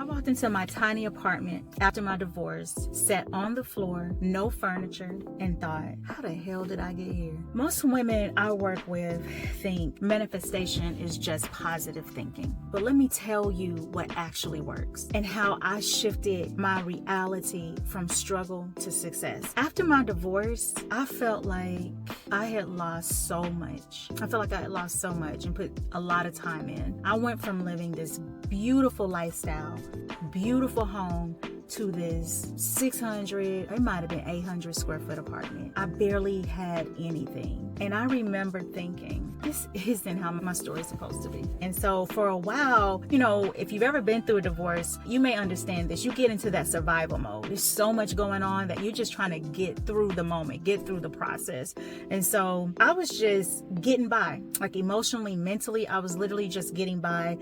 I walked into my tiny apartment after my divorce, sat on the floor, no furniture, and thought, how the hell did I get here? Most women I work with think manifestation is just positive thinking. But let me tell you what actually works and how I shifted my reality from struggle to success. After my divorce, I felt like I had lost so much. I felt like I had lost so much and put a lot of time in. I went from living this beautiful lifestyle, beautiful home, to this 600, it might have been 800 square foot apartment. I barely had anything. And I remember thinking, this isn't how my story is supposed to be. And so for a while, if you've ever been through a divorce, you may understand this. You get into that survival mode. There's so much going on that you're just trying to get through the moment, get through the process. And so I was just getting by, like emotionally, mentally, I was literally just getting by.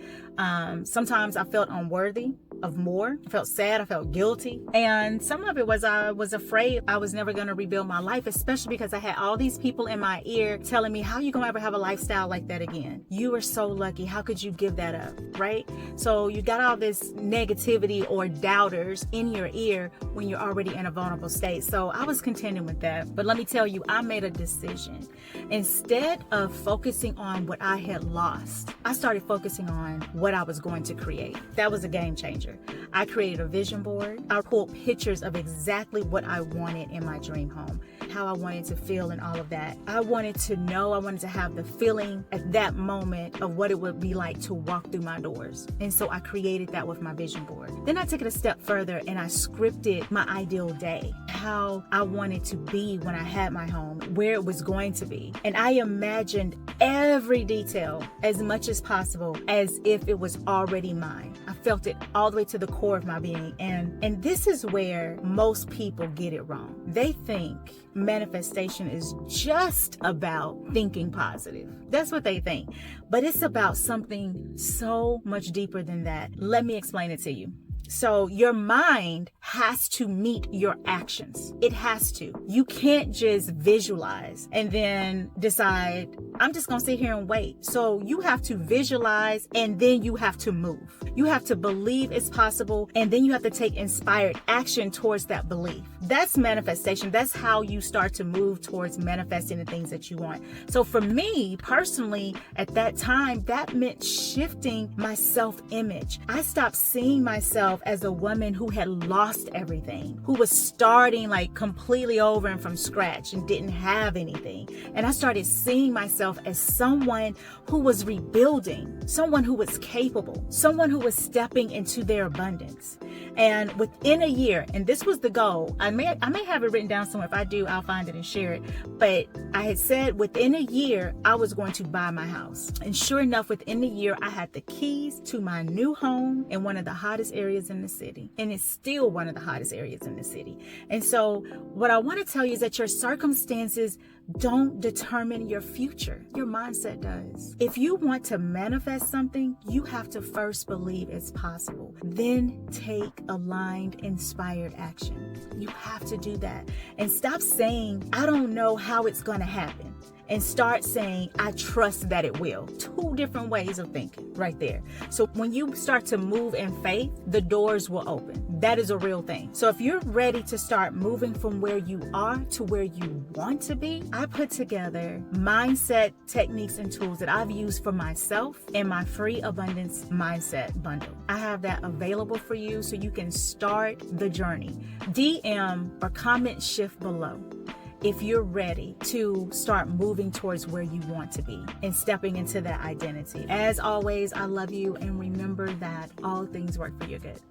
Sometimes I felt unworthy of more. I felt sad. I felt guilty. And some of it was I was afraid I was never going to rebuild my life, especially because I had all these people in my ear telling me, how you going to ever have a lifestyle like that again? You were so lucky. How could you give that up? Right? So you got all this negativity or doubters in your ear when you're already in a vulnerable state. So I was contending with that. But let me tell you, I made a decision. Instead of focusing on what I had lost, I started focusing on what I was going to create. That was a game changer. I created a vision board. I pulled pictures of exactly what I wanted in my dream home, how I wanted to feel and all of that. I wanted to know, I wanted to have the feeling at that moment of what it would be like to walk through my doors. And so I created that with my vision board. Then I took it a step further and I scripted my ideal day, how I wanted to be when I had my home, where it was going to be. And I imagined every detail as much as possible as if it was already mine. I felt it all the way to the core of my being. And this is where most people get it wrong. They think manifestation is just about thinking positive. That's what they think. But it's about something so much deeper than that. Let me explain it to you. So your mind has to meet your actions. It has to. You can't just visualize and then decide, I'm just going to sit here and wait. So you have to visualize and then you have to move. You have to believe it's possible and then you have to take inspired action towards that belief. That's manifestation. That's how you start to move towards manifesting the things that you want. So for me personally, at that time, that meant shifting my self-image. I stopped seeing myself as a woman who had lost everything, who was starting like completely over and from scratch and didn't have anything. And I started seeing myself as someone who was rebuilding, someone who was capable, someone who was stepping into their abundance. And within a year, and this was the goal, I may have it written down somewhere. If I do, I'll find it and share it. But I had said within a year, I was going to buy my house. And sure enough, within a year, I had the keys to my new home in one of the hottest areas in the city. And it's still one of the hottest areas in the city. And so what I want to tell you is that your circumstances don't determine your future. Your mindset does. If you want to manifest something, you have to first believe it's possible. Then take aligned, inspired action. You have to do that. And stop saying, I don't know how it's going to happen. And start saying, I trust that it will. Two different ways of thinking right there. So when you start to move in faith, the doors will open. That is a real thing. So if you're ready to start moving from where you are to where you want to be, I put together mindset techniques and tools that I've used for myself in my free abundance mindset bundle. I have that available for you so you can start the journey. DM or comment shift below if you're ready to start moving towards where you want to be and stepping into that identity. As always, I love you, and remember that all things work for your good.